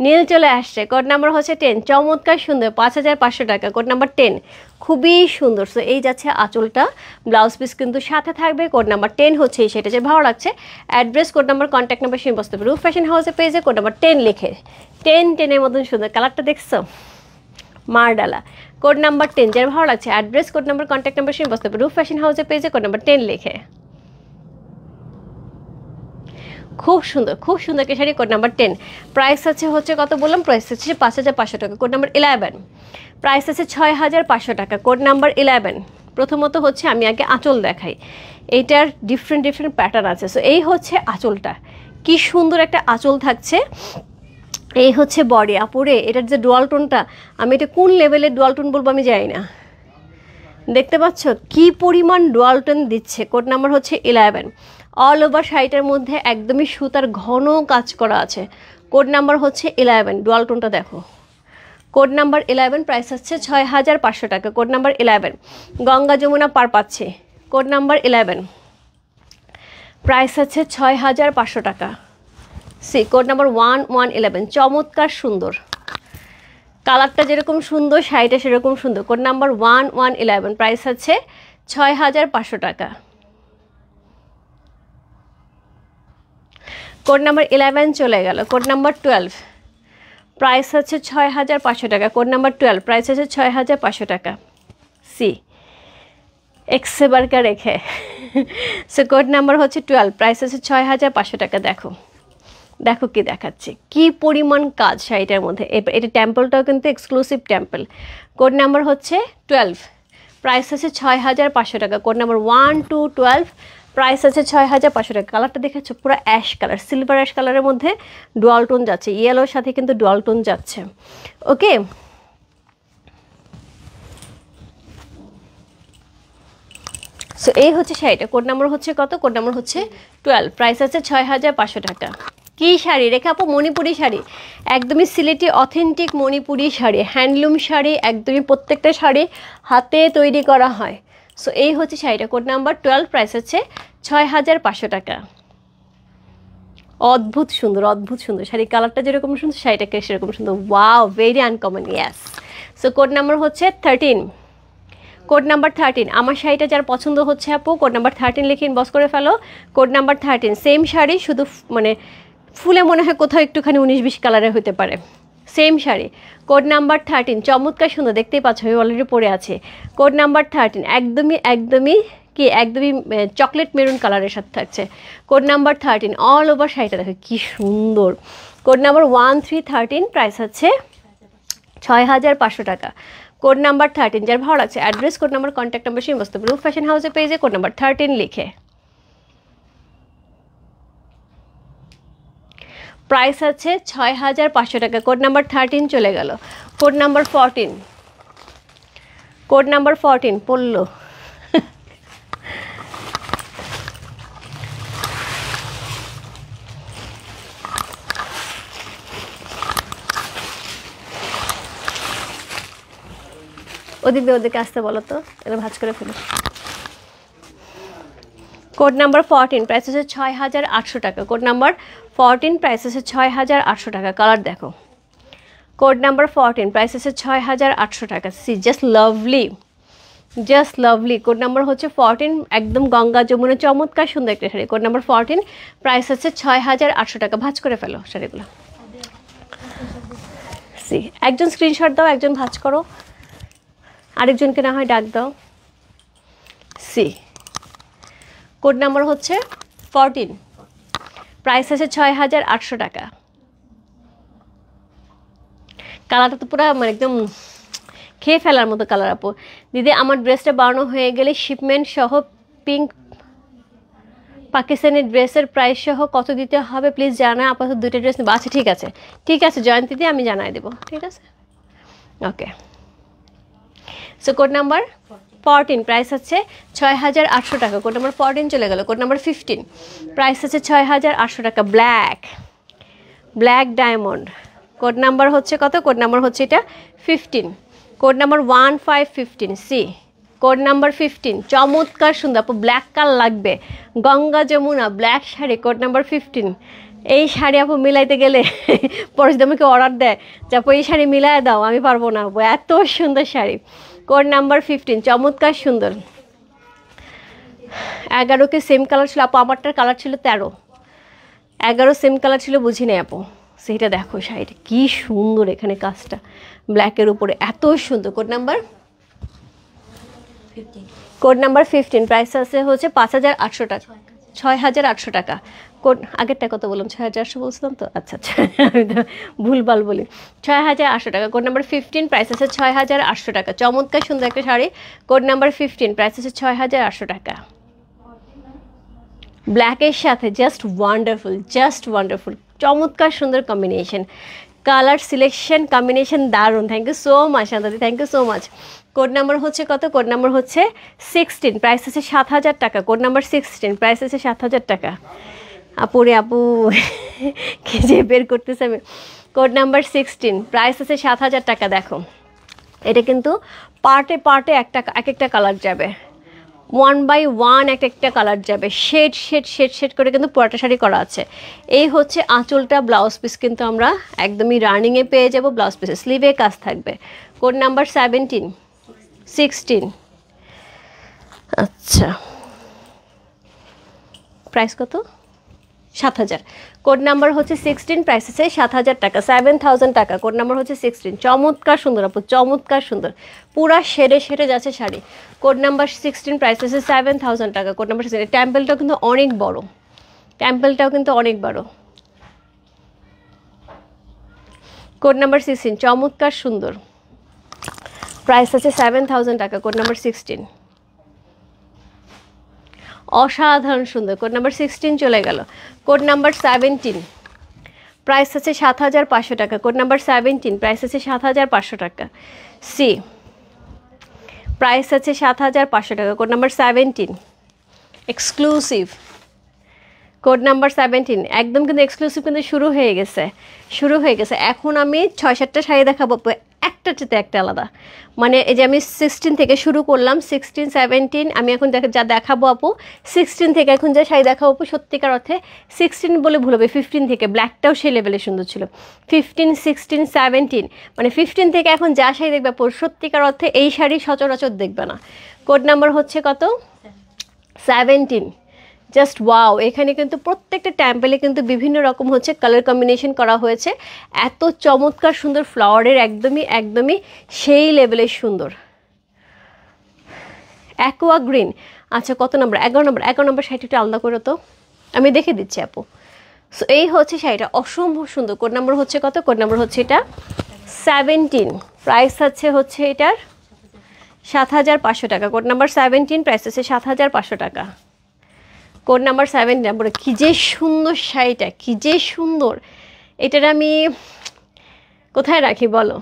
নীল চলে আসছে। কোড নাম্বার হচ্ছে 10, চমৎকার সুন্দর, 5500 টাকা। কোড নাম্বার 10, খুবই সুন্দর। সো এই যাচ্ছে আঁচলটা, ব্লাউজ পিস কিন্তু সাথে থাকবে। কোড নাম্বার 10 হচ্ছে সেটা, যে ভালো লাগছে address, code number, contact number, সেই বসতে হবে রূপ ফ্যাশন হাউসের পেজে। কোড নাম্বার 10 লিখে, 10 10-এর মতন সুন্দর, কালারটা দেখছো মারডালা। কোড নাম্বার 10, যার ভালো লাগছে address, code number, contact number, সেই বসতে হবে রূপ ফ্যাশন হাউসের পেজে। কোড নাম্বার 10 লিখে, খুব সুন্দর খুব সুন্দর একটা শাড়ি। কোড নাম্বার 10, প্রাইস আছে হচ্ছে কত বললাম? প্রাইস হচ্ছে 5500 টাকা। কোড নাম্বার 11, প্রাইস আছে 6500 টাকা। Code number 11। প্রথমত হচ্ছে আমি আগে আঁচল দেখাই, এইটার ডিফারেন্ট ডিফারেন্ট প্যাটার্ন আছে। সো এই হচ্ছে আঁচলটা, কি সুন্দর একটা আঁচল থাকছে। এই হচ্ছে বডি। আপুরে এটার যে ডুয়াল টোনটা, আমি এটা কোন লেভেলের ডুয়াল টোন বলবো আমি জানি না, দেখতে পাচ্ছ কি পরিমাণ ডুয়াল টোন দিচ্ছে। কোড নাম্বার হচ্ছে 11। অল ওভার শাড়িটার মধ্যে একদমই সুতার ঘন কাজ করা আছে। কোড নাম্বার হচ্ছে 11, ডুয়াল টোনটা দেখো। কোড নাম্বার 11, প্রাইস হচ্ছে 6500 টাকা। কোড নাম্বার 11, গঙ্গা যমুনা পার পাচ্ছে। কোড নাম্বার 11, প্রাইস হচ্ছে 6500 টাকা। সি কোড নাম্বার 1111, চমৎকার সুন্দর, কালারটা যেরকম সুন্দর শাড়িটা সেরকম সুন্দর। কোড নাম্বার 1111, প্রাইস হচ্ছে 6500 টাকা। কোড নাম্বার 11 চলে গেল। কোড নাম্বার 12, প্রাইস হচ্ছে 6500 টাকা। কোড নাম্বার 12, প্রাইস হচ্ছে 6500 টাকা। সি এক্সে বারকা রেখে। সো কোড নাম্বার হচ্ছে 12, প্রাইস হচ্ছে 6500 টাকা। দেখো দেখো কি দেখাচ্ছে, কি পরিমাণ কাজ শাড়িটার মধ্যে। এটা টেম্পলটাও কিন্তু এক্সক্লুসিভ টেম্পল। কোড নাম্বার হচ্ছে 12, প্রাইস আছে 6500 টাকা। কোড নাম্বার 1 to 12, প্রাইস আছে 6500 টাকা। কালারটা দেখেছো, পুরো অ্যাশ কালার, সিলভার অ্যাশ কালারের মধ্যে ডুয়াল টোন যাচ্ছে, ইয়েলোর সাথে কিন্তু ডুয়াল টোন যাচ্ছে। ওকে, সো এই হচ্ছে শাড়িটা। কোড নাম্বার হচ্ছে কত? কোড নাম্বার হচ্ছে 12, প্রাইস আছে 6500 টাকা। কি শাড়ি রেখে আপু? মণিপুরি শাড়ি, একদমই সিলেটি অথেন্টিক মণিপুরি শাড়ি, হ্যান্ডলুম শাড়ি, একদমই প্রত্যেকটা শাড়ি হাতে তৈরি করা হয়। সো এই হচ্ছে শাড়িটা। কোড নাম্বার 12, প্রাইস হচ্ছে 6500 টাকা। অদ্ভুত সুন্দর, অদ্ভুত সুন্দর শাড়ি, কালারটা যেরকম সুন্দর শাড়িটাকে সেরকম সুন্দর। Wow, very uncommon. Yes. So code number হচ্ছে 13, কোড নাম্বার 13। আমার শাড়িটা যার পছন্দ হচ্ছে আপু, কোড নাম্বার 13 লিখে ইনবক্স করে ফেলো। কোড নাম্বার 13, সেম শাড়ি, শুধু মানে ফুলে মনে হয় কোথাও একটুখানি 19-20 কালারের হতে পারে, সেম শাড়ি। কোড নাম্বার 13, চমৎকার সুন্দর, দেখতেই পাচ্ছ আমি অলরেডি পরে আছে। কোড নাম্বার 13 একদমই একদমই কি একদমই চকলেট মেরুন কালারের সাথে থাকছে। কোড নাম্বার 13 অল ওভার শাড়িটা দেখো কি সুন্দর। কোড নাম্বার 1313, প্রাইস হচ্ছে 6500 টাকা। কোড নাম্বার 13, যার ভালো লাগছে address, code number, contact number সেই বস্তু রূপ ফ্যাশন হাউসে পেজে কোড নাম্বার 13 লিখে। প্রাইস আছে 6500 টাকা। কোড নাম্বার 13 চলে গেল। কোড নাম্বার 14, কোড নাম্বার 14 পড়লো। ওদিকে আসতে বলো তো, এটা ভাঁজ করে ফেলো। কোড নাম্বার 14, প্রাইস আছে 6800 টাকা। কোড নাম্বার 14, প্রাইস আছে 6800 টাকা। কালার দেখো। কোড নাম্বার 14, প্রাইস আছে 6800 টাকা। See just lovely, just lovely. Code number হচ্ছে 14, একদম গঙ্গা যমুনা চমৎকার সুন্দর একটা শাড়ি। কোড নাম্বার 14, প্রাইস আছে 6800 টাকা। ভাঁজ করে ফেলো শাড়িগুলো। সি একজন স্ক্রিনশট দাও, একজন ভাঁজ করো, আরেকজনকে না হয় ডাক দাও। সি কোড নাম্বার হচ্ছে 14, প্রাইস আছে 6800 টাকা। কালারটা তো পুরো মানে একদম খেয়ে ফেলার মতো কালার আপু। দিদি আমার ড্রেসটা বানানো হয়ে গেলে শিপমেন্ট সহ পিঙ্ক পাকিস্তানি ড্রেসের প্রাইস সহ কত দিতে হবে প্লিজ জানা। আপাতত 2টা ড্রেস নেবো। আচ্ছা ঠিক আছে, ঠিক আছে জয়ন্তী দি, আমি জানাই দেবো, ঠিক আছে। ওকে, সো কোড নাম্বার 14, প্রাইস হচ্ছে 6800 টাকা। কোড নাম্বার 14 চলে গেল। কোড নাম্বার 15, প্রাইস হচ্ছে 6800 টাকা। Black, black diamond. Code number হচ্ছে কত? কোড নাম্বার হচ্ছে এটা 15। Code number 1515। See code number 15, চমৎকার সুন্দর আপু, ব্ল্যাক কালার লাগবে, Ganga Jamuna black sari. Code number 15, এই শাড়ি আপু মিলাইতে গেলে পরে যদি আমাকে অর্ডার দেয় যে আপু এই শাড়ি মিলাই দাও, আমি পারবো না আপু, এত সুন্দর শাড়ি। কোড নাম্বার 15, চমৎকার সুন্দর। 11কে সেম কালার ছিল আপু, আমারটার কালার ছিল 13, 11 সেম কালার ছিল, বুঝি নাই আপু। সেইটা দেখো শাড়িটা কি সুন্দর, এখানে কাজটা ব্ল্যাকের উপরে এত সুন্দর। কোড নাম্বার 15, প্রাইস আছে হচ্ছে 5800 টাকা, 6800 টাকা। কোড আগেরটা কত বললাম? 6800 বলছিলাম তো, আচ্ছা আচ্ছা আমি তো ভুলভাল বলি। 6800 টাকা। কোড নাম্বার 15, প্রাইস আছে 6800 টাকা। চমৎকার সুন্দর একটা শাড়ি। কোড নাম্বার 15, প্রাইস আছে 6800 টাকা। ব্ল্যাকের সাথে জাস্ট ওয়ান্ডারফুল, জাস্ট ওয়ান্ডারফুল, চমৎকার সুন্দর কম্বিনেশন, কালার সিলেকশন কম্বিনেশন দারুণ। থ্যাংক ইউ সো মাচ শান্তাদি, thank you so much. Code number হচ্ছে কত? কোড নাম্বার হচ্ছে 16, প্রাইস আছে 7000 টাকা। কোড নাম্বার 16, প্রাইস আছে 7000 টাকা। আপু রে আপু কে যে বের করতেছে আমি। কোড নাম্বার 16, প্রাইস আছে 7000 টাকা। দেখো এটা কিন্তু পার্টে পার্টে এক একটা কালার যাবে, 1 by 1 একটা কালার যাবে, শেড শেড শেড শেড করে কিন্তু পুরোটা শাড়ি করা আছে। এই হচ্ছে আঁচলটা, ব্লাউজ পিস কিন্তু আমরা একদমই রানিংয়ে পেয়ে যাব। ব্লাউজ পিসে স্লিভে কাজ থাকবে। কোড নাম্বার 17, 16, আচ্ছা প্রাইস কত? 7000। কোড নাম্বার হচ্ছে 16, প্রাইস আছে 7000 টাকা, 7000 টাকা। কোড নাম্বার হচ্ছে 16, চমৎকার সুন্দর আপু, চমৎকার সুন্দর, পুরা সেরে সেরে যাচ্ছে শাড়ি। কোড নাম্বার 16, প্রাইস আছে 7000 টাকা। কোড নাম্বার 16, টেম্পলটাও কিন্তু অনেক বড়, টেম্পলটাও কিন্তু অনেক বড়। কোড নাম্বার 16 চমৎকার সুন্দর, প্রাইস আছে 7000 টাকা। কোড নাম্বার 16 অসাধারণ সুন্দর। কোড নাম্বার 16 চলে গেল। কোড নাম্বার 17 প্রাইস আছে 7500 টাকা। কোড নাম্বার 17 প্রাইস আছে 7500 টাকা। সি প্রাইস আছে 7500 টাকা। Code number 17 exclusive. Code number 17 একদম কিন্তু এক্সক্লুসিভ কিন্তু শুরু হয়ে গেছে। এখন আমি 6-7টা শাড়ি দেখাবো, একটার চেয়ে একটা আলাদা। মানে এই যে আমি 16 থেকে শুরু করলাম, 16 17 আমি এখন যা দেখাবো আপু 16 থেকে এখন যা শাড়ি দেখাবো আপু সত্যিকার অর্থে 16 বলে ভুল হবে, 15 থেকে ব্ল্যাকটাও সেই লেভেলে সুন্দর ছিল। 15 16 17 মানে 15 থেকে এখন যা শাড়ি দেখবে আপু সত্যিকার অর্থে এই শাড়ি সচরাচর দেখবে না। কোড নাম্বার হচ্ছে কত? 17। জাস্ট ওয়াও, এখানে কিন্তু প্রত্যেকটা টেম্পেলে কিন্তু বিভিন্ন রকম হচ্ছে কালার কম্বিনেশন করা হয়েছে। এত চমৎকার সুন্দর ফ্লাওয়ারের একদমই সেই লেভেলের সুন্দর। অ্যাকোয়া গ্রিন, আচ্ছা কত নম্বর? 11 নম্বর শাড়িটা একটু আলাদা করে তো আমি দেখে দিচ্ছি আপু। সো এই হচ্ছে শাড়িটা অসম্ভব সুন্দর। কোড নাম্বার হচ্ছে কত? কোড নাম্বার হচ্ছে এটা 17। প্রাইস হচ্ছে এটার 7500 টাকা। কোড নাম্বার 17 প্রাইস আছে 7500 টাকা। Code number 7 number. কী যে সুন্দর শাড়িটা, কী যে সুন্দর। এটার আমি কোথায় রাখি বলো?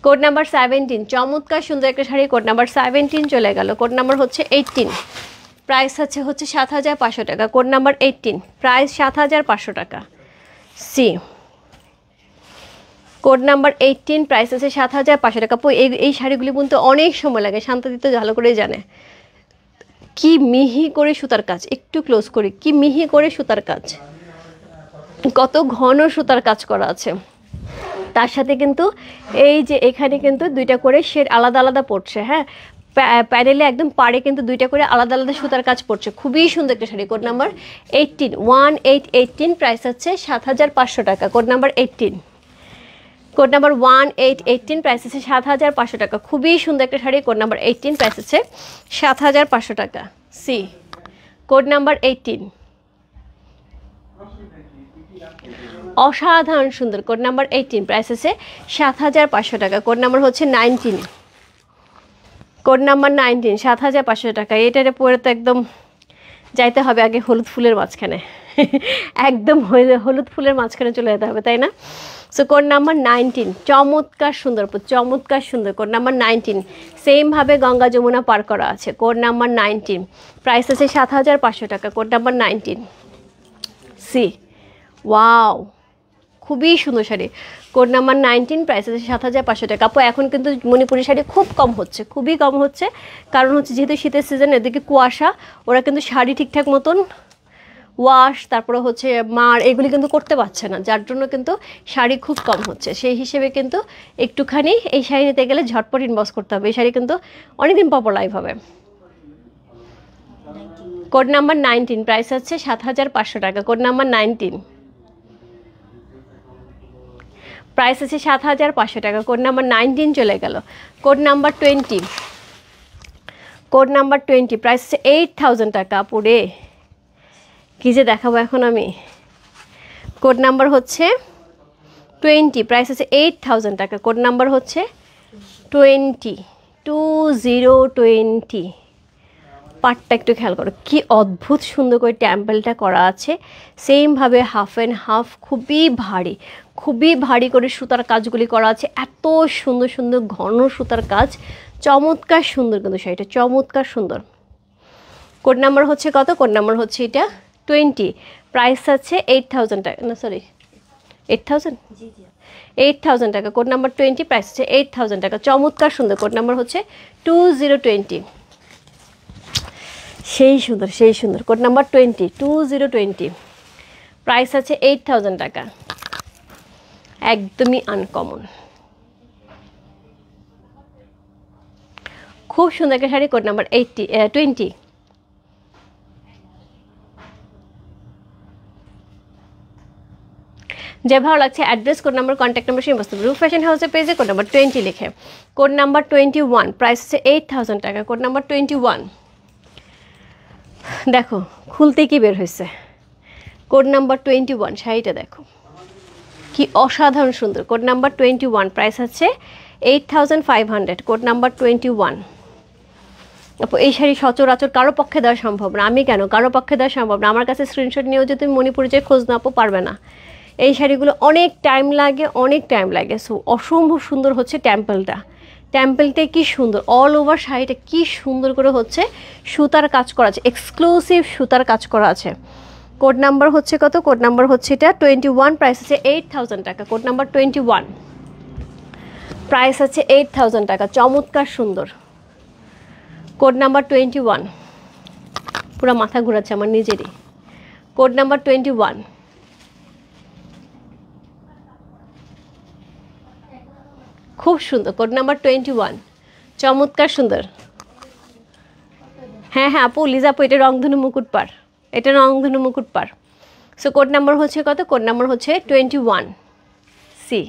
কোড নাম্বার 17 চমৎকার সুন্দর একটা শাড়ি। কোড নাম্বার 17 চলে গেল। কোড নাম্বার হচ্ছে 18 প্রাইস হচ্ছে 7500 টাকা। কোড নাম্বার 18 প্রাইস 7500 টাকা। সি কোড নাম্বার 18 প্রাইস আছে 7500 টাকা। এই শাড়িগুলি কিন্তু অনেক সময় লাগে, শান্তিতে ভালো করেই জানে। কি মিহি করে সুতার কাজ, একটু ক্লোজ করি, কি মিহি করে সুতার কাজ, কত ঘন সুতার কাজ করা আছে। তার সাথে কিন্তু এই যে এখানে কিন্তু দুইটা করে শেড আলাদা পড়ছে। হ্যাঁ, প্যানেলে একদম পাড়ে কিন্তু দুইটা করে আলাদা সুতার কাজ পড়ছে। খুবই সুন্দর একটা শাড়ি। কোড নাম্বার 18 1818 প্রাইস হচ্ছে 7500 টাকা। Code number 18 code number 1818 price আছে 7500 টাকা। খুবই সুন্দর একটা শাড়ি। কোড নাম্বার 18 প্রাইস আছে 7500 টাকা। সি কোড নাম্বার 18 অসাধারণ সুন্দর। কোড নাম্বার 18 প্রাইস আছে 7500 টাকা। কোড নাম্বার হচ্ছে 19। কোড নাম্বার 19 7500 টাকা। এটারে পরে তো একদম যাইতে হবে আগে হলুদ ফুলের মাঝখানে, একদম হলুদ ফুলের মাঝখানে চলে যেতে হবে, তাই না? সো কোড নাম্বার 19 চমৎকার সুন্দর, চমৎকার সুন্দর। কোড নাম্বার 19 সেমভাবে গঙ্গা যমুনা পার করা আছে। কোড নাম্বার 19 প্রাইস আছে 7500 টাকা। Code number 19। সি ওয়াও, খুবই সুন্দর শাড়ি। কোড নাম্বার 19 প্রাইস আছে 7500 টাকা। আপু এখন কিন্তু মণিপুরি শাড়ি খুব কম হচ্ছে, খুবই কম হচ্ছে। কারণ হচ্ছে যেহেতু শীতের সিজন, এদিকে কুয়াশা, ওরা কিন্তু শাড়ি ঠিকঠাক মতন ওয়াশ তারপরে হচ্ছে মার এগুলি কিন্তু করতে পারছে না, যার জন্য কিন্তু শাড়ি খুব কম হচ্ছে। সেই হিসেবে কিন্তু একটুখানি এই শাড়ি নিতে গেলে ঝটপট ইনবক্স করতে হবে। এই শাড়ি কিন্তু অনেকদিন পর লাইভ হবে। কোড নাম্বার 19 প্রাইস হচ্ছে 7500 টাকা। কোড নাম্বার 19 প্রাইস আছে 7500 টাকা। কোড নাম্বার 19 চলে গেল। Code number 20 code number 20 price আছে 8000 টাকা। পুরে কী যে দেখাবো এখন আমি। কোড নাম্বার হচ্ছে 20 প্রাইস আছে 8000 টাকা। কোড নাম্বার হচ্ছে 20 পার্টটা একটু খেয়াল করো, কি অদ্ভুত সুন্দর করে টেম্পলটা করা আছে। সেমভাবে হাফ অ্যান্ড হাফ, খুবই ভারী করে সুতার কাজগুলি করা আছে। এত সুন্দর সুন্দর ঘন সুতার কাজ, চমৎকার সুন্দর কিন্তু শাড়িটা, চমৎকার সুন্দর। কোড নাম্বার হচ্ছে কত? কোড নাম্বার হচ্ছে এটা 20 প্রাইস আছে 8000 টাকা। না সরি 8000 টাকা। কোড নাম্বার 20 প্রাইস হচ্ছে 8000 টাকা। চমৎকার সুন্দর। কোড নাম্বার হচ্ছে 2020 সেই সুন্দর। কোড নাম্বার 20 প্রাইস আছে 8000 টাকা। একদমই আনকমন, খুব সুন্দর একটা শাড়ি। কোড নাম্বার 20 যে ভালো লাগছে address, code number, contact number সেই বস্তু রূপ ফ্যাশন হাউসের পেজে কোড নাম্বার 20 লিখে। কোড নাম্বার 21 প্রাইস হচ্ছে 8000 টাকা। কোড নাম্বার 21 দেখো খুলতে কি বের হয়েছে। কোড নাম্বার 21 শাড়িটা দেখো কি অসাধারণ সুন্দর। কোড নাম্বার 21, প্রাইস আছে 8500। Code number 21। আপু এই শাড়ি সচরাচর কারো পক্ষে দেওয়া সম্ভব না। আমি কেন, কারো পক্ষে দেওয়া সম্ভব না। আমার কাছে স্ক্রিনশট নিয়েও যদি তুমি মণিপুরে যে খোঁজ না আপু পারবে না। এই শাড়িগুলো অনেক টাইম লাগে, অনেক টাইম লাগে। সো অসম্ভব সুন্দর হচ্ছে টেম্পলটা। টেম্পলটা কি সুন্দর, অল ওভার শাড়িটা কি সুন্দর করে হচ্ছে সুতার কাজ করা আছে, এক্সক্লুসিভ সুতার কাজ করা আছে। কোড নাম্বার হচ্ছে কত? কোড নাম্বার হচ্ছে এটা 21, প্রাইস আছে 8000 টাকা। কোড নাম্বার 21, প্রাইস আছে 8000 টাকা। চমৎকার সুন্দর। কোড নাম্বার 21, পুরো মাথা ঘোরাচ্ছে আমার নিজেরই। কোড নাম্বার 21, খুব সুন্দর। কোড নাম্বার 21, চমৎকার সুন্দর। হ্যাঁ হ্যাঁ আপু, লিজা আপু, এটা রংধনু মুকুট পার, এটা রংধনু মুকুট পার। সো কোড নাম্বার হচ্ছে কত? কোড নাম্বার হচ্ছে 21 সি।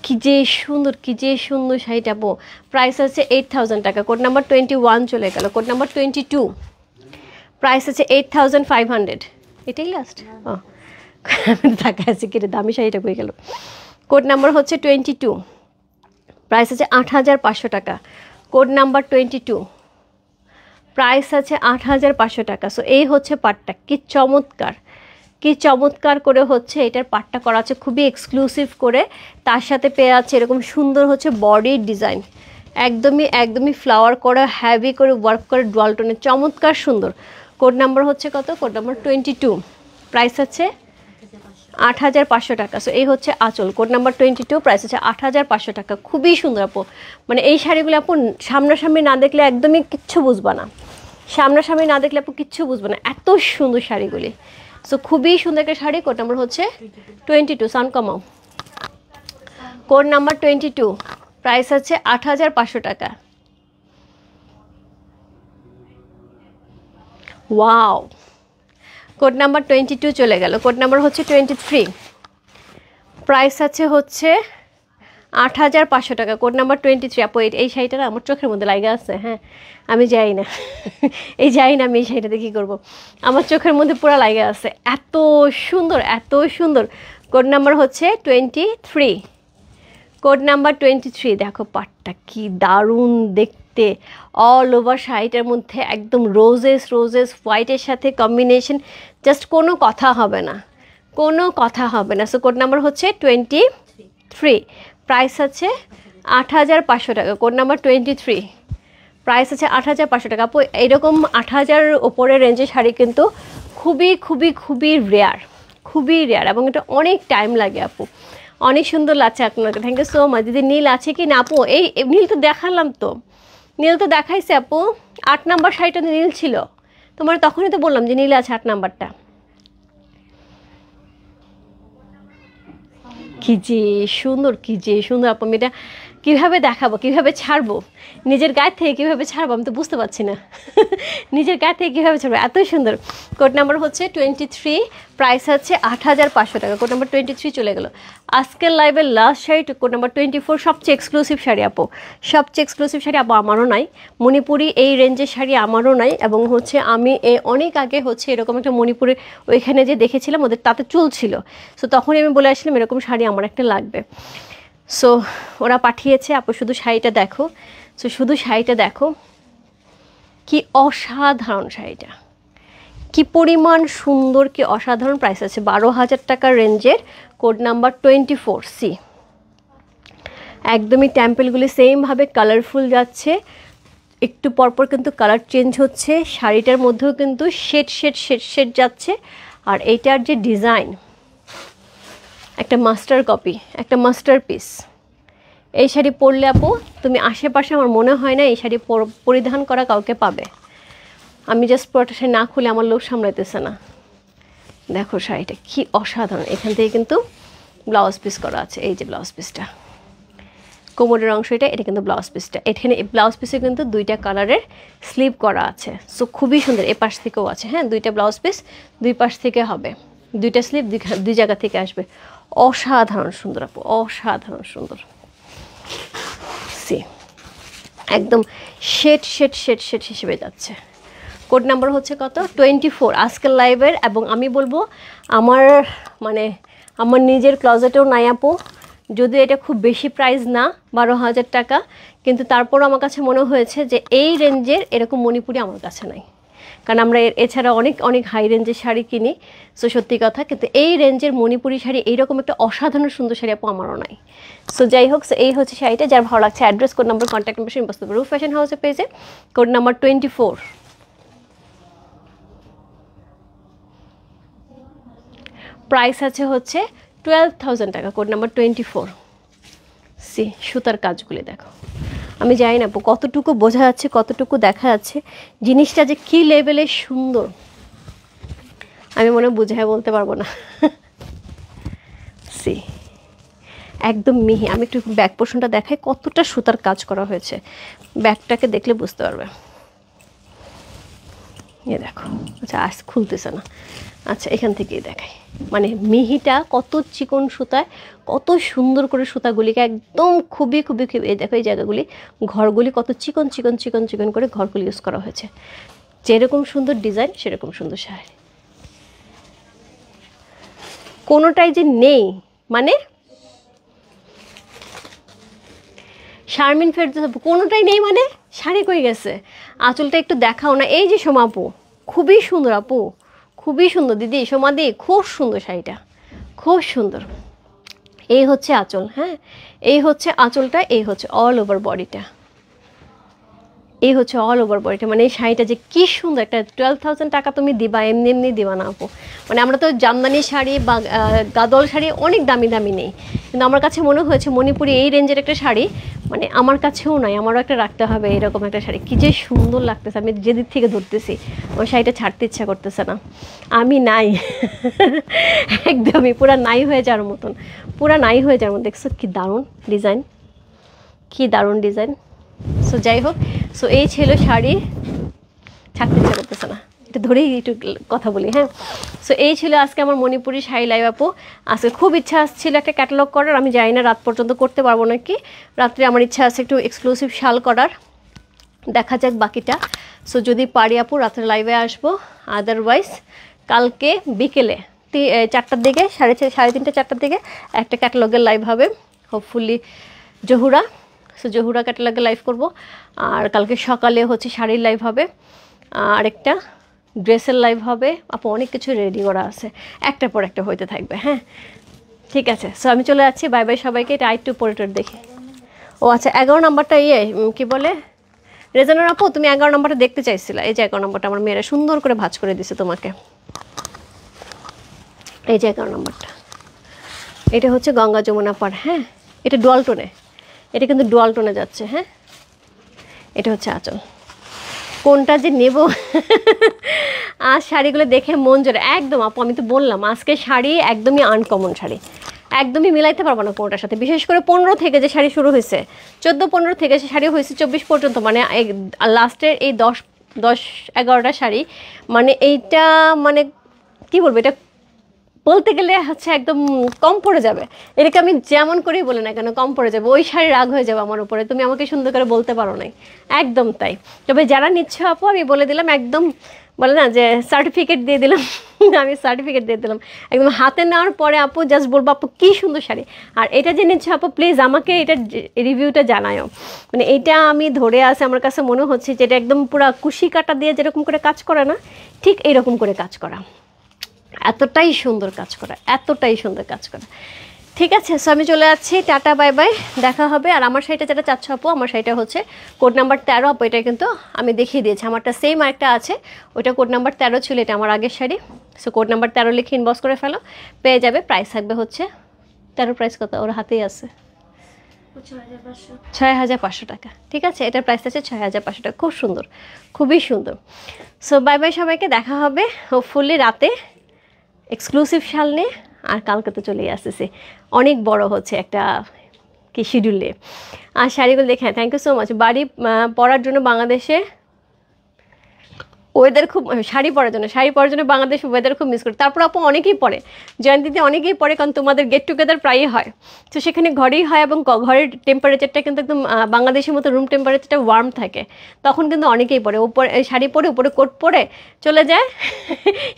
কি যে সুন্দর, কি যে সুন্দর শাড়িটা আপু। প্রাইস আছে 8000 টাকা। কোড নাম্বার 21 চলে গেল। কোড নাম্বার 22, প্রাইস আছে 8500। এটাই লাস্ট? ও টাকা আছে কেটে দামি শাড়িটা পেয়ে গেল। কোড নাম্বার হচ্ছে 22, প্রাইস আছে 8500 টাকা। কোড নাম্বার 22, প্রাইস আছে 8500 টাকা। সো এই হচ্ছে পাটটা, কি চমৎকার, কি চমৎকার করে হচ্ছে এটার পাটটা করা আছে, খুবই এক্সক্লুসিভ করে। তার সাথে পেয়ে আছে এরকম সুন্দর হচ্ছে বডির ডিজাইন, একদমই একদমই ফ্লাওয়ার করা, হ্যাভি করে ওয়ার্ক করে, ডোয়ালটনে চমৎকার সুন্দর। কোড নাম্বার হচ্ছে কত? কোড নাম্বার 22, প্রাইস আছে 8500 টাকা। সো এই হচ্ছে আঁচল। কোড নাম্বার 22, প্রাইস আছে 8500 টাকা। খুবই সুন্দর আপু। মানে এই শাড়িগুলো আপু সামনাসামনি না দেখলে একদমই কিচ্ছু বুঝবা না, সামনাসামনি না দেখলে আপু কিচ্ছু বুঝবে না, এত সুন্দর শাড়িগুলি। সো খুবই সুন্দর একটা শাড়ি। কোড নাম্বার হচ্ছে 22, সাউন্ড কমাও। কোড নাম্বার 22, প্রাইস আছে 8500 টাকা। ওয়াও, কোড নাম্বার 22 চলে গেল। কোড নাম্বার হচ্ছে 23, প্রাইস আছে হচ্ছে 8500 টাকা। Code number 23। আপু এই শাড়িটা না আমার চোখের মধ্যে লাগা আছে। হ্যাঁ আমি যাই না, এই যাই না আমি এই শাড়িটাতে কী করবো, আমার চোখের মধ্যে পুরো লাগা আছে, এত সুন্দর, এত সুন্দর। কোড নাম্বার হচ্ছে 23। Code number 23। দেখো পাটটা কি দারুণ দেখতে, অল ওভার শাড়িটার মধ্যে একদম রোজেস রোজেস হোয়াইটের সাথে কম্বিনেশন, জাস্ট কোনো কথা হবে না, কোনো কথা হবে না। সো কোড নাম্বার হচ্ছে 23, প্রাইস আছে 8500 টাকা। কোড নাম্বার 23, প্রাইস আছে 8500 টাকা। আপু এইরকম 8000 ওপরের রেঞ্জের শাড়ি কিন্তু খুবই খুবই খুবই রেয়ার, খুবই রেয়ার, এবং এটা অনেক টাইম লাগে আপু। অনেক সুন্দর লাগছে আপনাকে, থ্যাংক ইউ সো মাচ। দিদি নীল আছে কি না আপু? এই নীল তো দেখালাম, তো নীল তো দেখাইছে আপু। 8 নাম্বার শাড়িটা নীল ছিল, তোমার তখনই তো বললাম যে নীল আছে 8 নাম্বারটা। কি যে সুন্দর, কি যে সুন্দর আপু। আমি এটা কীভাবে দেখাবো, কীভাবে ছাড়বো, নিজের গায়ে থেকে কীভাবে ছাড়বো আমি তো বুঝতে পারছি না, নিজের গায়ে থেকে কীভাবে ছাড়বো, এত সুন্দর। কোড নাম্বার হচ্ছে 23, প্রাইস আছে 8500 টাকা। কোড নাম্বার 23 চলে গেল। আজকের লাইভের লাস্ট শাড়ি কোড নাম্বার 24, সবচেয়ে এক্সক্লুসিভ শাড়ি আপু, সবচেয়ে এক্সক্লুসিভ শাড়ি আপু আমারও নাই, মণিপুরি এই রেঞ্জের শাড়ি আমারও নাই। এবং হচ্ছে আমি অনেক আগে হচ্ছে এরকম একটা মণিপুরে ওইখানে যে দেখেছিলাম ওদের তাতে চুল ছিল, সো তখনই আমি বলে আসলাম এরকম শাড়ি আমার একটা লাগবে। সো ওরা পাঠিয়েছে আপু, শুধু শাড়িটা দেখো। সো শুধু শাড়িটা দেখো, কি অসাধারণ শাড়িটা, কি পরিমাণ সুন্দর, কি অসাধারণ। প্রাইস আছে 12000 টাকার রেঞ্জের। Code number 24 see. একদমই টেম্পেলগুলি সেমভাবে কালারফুল যাচ্ছে, একটু পরপর কিন্তু কালার চেঞ্জ হচ্ছে, শাড়িটার মধ্যেও কিন্তু শেড শেড শেড শেড যাচ্ছে। আর এইটার যে ডিজাইন, একটা মাস্টার কপি, একটা মাস্টার পিস। এই শাড়ি পরলে আপু তুমি আশেপাশে আমার মনে হয় না এই শাড়ি পরিধান করা কাউকে পাবে। আমি জাস্ট পুরোটা শাড়ি না খুলে আমার লোভ সামলাইতেছে না। দেখো শাড়িটা কি অসাধারণ। এখান থেকে কিন্তু ব্লাউজ পিস করা আছে, এই যে ব্লাউজ পিসটা, কোমরের অংশ এটা কিন্তু ব্লাউজ পিসটা। এখানে ব্লাউজ পিসে কিন্তু 2টা কালারের স্লিভ করা আছে। সো খুবই সুন্দর। এ পাশ থেকেও আছে, হ্যাঁ 2টা ব্লাউজ পিস 2 পাশ থেকে হবে, 2টা স্লিভ 2 জায়গা থেকে আসবে। অসাধারণ সুন্দর আপু, অসাধারণ সুন্দর। সি একদম শেড শেড শেড শেড হিসেবে যাচ্ছে। কোড নাম্বার হচ্ছে কত? 24 আজকের লাইভের। এবং আমি বলবো আমার মানে আমার নিজের ক্লোজেটেও নাই আপু, যদিও এটা খুব বেশি প্রাইস না, 12,000 টাকা, কিন্তু তারপরও আমার কাছে মনে হয়েছে যে এই রেঞ্জের এরকম মণিপুরি আমার কাছে নাই। কারণ আমরা এছাড়া অনেক অনেক হাই রেঞ্জের শাড়ি কিনি, সো সত্যি কথা, কিন্তু এই রেঞ্জের মণিপুরি শাড়ি এইরকম একটা অসাধারণ সুন্দর শাড়ি আপু আমারও নাই। সো যাই হোক, সো এই হচ্ছে শাড়িটা। যার ভালো লাগছে address, code number, contact number বস্তু রূপ ফ্যাশন হাউসের পেজে, কোড নাম্বার 24। প্রাইস আছে হচ্ছে 12,000 টাকা, কোড নাম্বার 24। সি সুতার কাজগুলি দেখো, আমি জানি না কতটুকু বোঝা যাচ্ছে, কতটুকু দেখা যাচ্ছে জিনিসটা যে কী লেভেলের সুন্দর, আমি মনে বুঝায় বলতে পারবো না। সি একদম মিহি। আমি একটু ব্যাক পোর্শনটা দেখাই কতটা সুতার কাজ করা হয়েছে, ব্যাকটাকে দেখলে বুঝতে পারবে। এ দেখো, আচ্ছা আজ খুলতেছে না, আচ্ছা এখান থেকেই দেখাই, মানে মিহিটা কত চিকন সুতায় কত সুন্দর করে সুতাগুলিকে একদম খুবই খুবই খুবই, এই দেখো এই জায়গাগুলি ঘরগুলি কত চিকন চিকন চিকন চিকন করে ঘরগুলি ইউজ করা হয়েছে। যেরকম সুন্দর ডিজাইন সেরকম সুন্দর শাড়ি, কোনোটাই যে নেই, মানে শারমিন ফেরদৌস কোনোটাই নেই, মানে শাড়ি কই গেছে? আঁচলটা একটু দেখাও না। এই যে সোমা আপু, খুবই সুন্দর আপু, খুবই সুন্দর দিদি, সোমা দি খুব সুন্দর শাড়িটা, খুব সুন্দর। এই হচ্ছে আঁচল, হ্যাঁ এই হচ্ছে আঁচলটা, এই হচ্ছে অল ওভার বডিটা, এই হচ্ছে অল ওভার বডিটা। মানে এই শাড়িটা যে কী সুন্দর, একটা 12,000 টাকা তুমি দিবা, এমনি এমনি দিবা না আপু। মানে আমরা তো জামদানি শাড়ি বা গাদল শাড়ি অনেক দামি দামি নেই, কিন্তু আমার কাছে মনে হয়েছে মণিপুরি এই রেঞ্জের একটা শাড়ি মানে আমার কাছেও নাই, আমারও একটা রাখতে হবে এরকম একটা শাড়ি। কী যে সুন্দর লাগতেছে, আমি যেদিক থেকে ধরতেছি ওই শাড়িটা ছাড়তে ইচ্ছা করতেছে না। আমি নাই একদমই পুরা নাই হয়ে যাওয়ার মতন, পুরা নাই হয়ে যাওয়ার মতন। দেখছো কী দারুণ ডিজাইন, কী দারুণ ডিজাইন। সো যাই হোক, সো এই ছিল শাড়ি, ছাড়তে ইচ্ছা করতেছে না, এটা ধরেই একটু কথা বলি, হ্যাঁ। সো এই ছিল আজকে আমার মণিপুরি শাড়ি লাইভ আপু। আজকে খুব ইচ্ছা আসছিল একটা ক্যাটালগ করার, আমি জানি না রাত পর্যন্ত করতে পারবো নাকি, রাত্রে আমার ইচ্ছা আছে একটু এক্সক্লুসিভ শাল করার, দেখা যাক বাকিটা। সো যদি পারি আপু রাত্রে লাইভে আসবো, আদারওয়াইজ কালকে বিকেলে 4টার দিকে, 3:30 4টার দিকে একটা ক্যাটালগের লাইভ হবে, হোপফুলি জহুরা। সো জহুরা ক্যাটালগে লাইভ করব, আর কালকে সকালে হচ্ছে শাড়ির লাইভ হবে, আরেকটা ড্রেসের লাইভ হবে আপু। অনেক কিছু রেডি করা আছে, একটার পর একটা হইতে থাকবে, হ্যাঁ ঠিক আছে। সো আমি চলে যাচ্ছি, বাই বাই সবাইকে। এটা আইটু পরিটর দেখি। ও আচ্ছা 11 নম্বরটা কি বলে রেজানার আপু, তুমি 11 নম্বরটা দেখতে চাইছিলা, এই যে 11 নম্বরটা আমার মেয়েরা সুন্দর করে ভাঁজ করে দিছে তোমাকে, এই যে 11 নম্বরটা। এটা হচ্ছে গঙ্গা যমুনা পার, হ্যাঁ এটা ডুয়াল টোনে, এটা কিন্তু ডুয়াল টোনে যাচ্ছে, হ্যাঁ এটা হচ্ছে আঁচল। কোনটা যে নেব আর শাড়িগুলো দেখে মন জোরে একদম আপু। আমি তো বললাম আজকে শাড়ি একদমই আনকমন শাড়ি, একদমই মিলাইতে পারবো না কোনটার সাথে। বিশেষ করে 15 থেকে যে শাড়ি শুরু হয়েছে, 14-15 থেকে যে শাড়ি হয়েছে 24 পর্যন্ত, মানে লাস্টের এই 10-11টা শাড়ি, মানে এইটা মানে কি বলবো, এটা বলতে গেলে হচ্ছে একদম কম পড়ে যাবে। এটাকে আমি যেমন করেই বলি না কেন কম পড়ে যাবে, ওই শাড়ি রাগ হয়ে যাবে আমার উপরে, তুমি আমাকে সুন্দর করে বলতে পারো নাই, একদম তাই। তবে যারা নিচ্ছে আপু আমি বলে দিলাম, একদম বলে না যে সার্টিফিকেট দিয়ে দিলাম আমি সার্টিফিকেট দিয়ে দিলাম একদম হাতে নেওয়ার পরে আপু জাস্ট বলবো আপু কী সুন্দর শাড়ি। আর এটা যে নিচ্ছে আপু প্লিজ আমাকে এটা রিভিউটা জানায়ও, মানে এটা আমি ধরে আছে আমার কাছে মনে হচ্ছে যে এটা একদম পুরো কুশি কাটা দিয়ে যেরকম করে কাজ করে না, ঠিক এরকম করে কাজ করা, এতটাই সুন্দর কাজ করা, এতটাই সুন্দর কাজ করা। ঠিক আছে, সো আমি চলে যাচ্ছি, টাটা বাই বাই, দেখা হবে। আর আমার শাড়িটা যেটা চাচ্ছ আপু, আমার শাড়িটা হচ্ছে কোড নাম্বার 13 আপু, এটা কিন্তু আমি দেখিয়ে দিয়েছি, আমারটা সেম আরেকটা আছে, ওইটা কোড নাম্বার 13 ছিল, এটা আমার আগের শাড়ি। সো কোড নাম্বার 13 লিখে ইনবক্স করে ফেলো, পেয়ে যাবে। প্রাইস থাকবে হচ্ছে 13, প্রাইস কত ওর হাতেই আছে, 6,500 টাকা। ঠিক আছে, এটার প্রাইস আছে 6,500 টাকা, খুব সুন্দর, খুবই সুন্দর। সো বাই বাই সবাইকে, দেখা হবে হোপফুলি রাতে এক্সক্লুসিভ শাল নিয়ে। আর কালকে তো চলেই আসতেছে, অনেক বড় হচ্ছে একটা কি শিডিউলে। আর শাড়িগুলো দেখে থ্যাংক ইউ সো মাচ। বাড়ি পরার জন্য বাংলাদেশে ওয়েদার খুব শাড়ি পরার জন্য বাংলাদেশ ওয়েদার খুব মিস করি। তারপর আপু অনেকেই পরে, জয়ন্তীতে অনেকেই পরে, কারণ তোমাদের গেট টুগেদার প্রায়ই হয়, তো সেখানে ঘরেই হয় এবং ঘরের টেম্পারেচারটা কিন্তু একদম বাংলাদেশের মতো রুম টেম্পারেচারটা ওয়ার্ম থাকে, তখন কিন্তু অনেকেই পরে উপরে শাড়ি পরে উপরে কোট পরে চলে যায়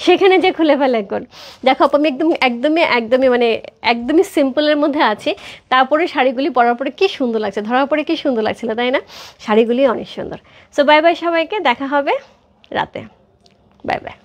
সেখানে যে খুলে ফেলে এখন। দেখো আপু আমি একদমই মানে একদমই সিম্পলের মধ্যে আছি, তারপরে শাড়িগুলি পরার পরে কী সুন্দর লাগছে, ধরার পরে কী সুন্দর লাগছিল তাই না? শাড়িগুলি অনেক সুন্দর। সো বাই বাই সবাইকে, দেখা হবে রাতে। Bye bye.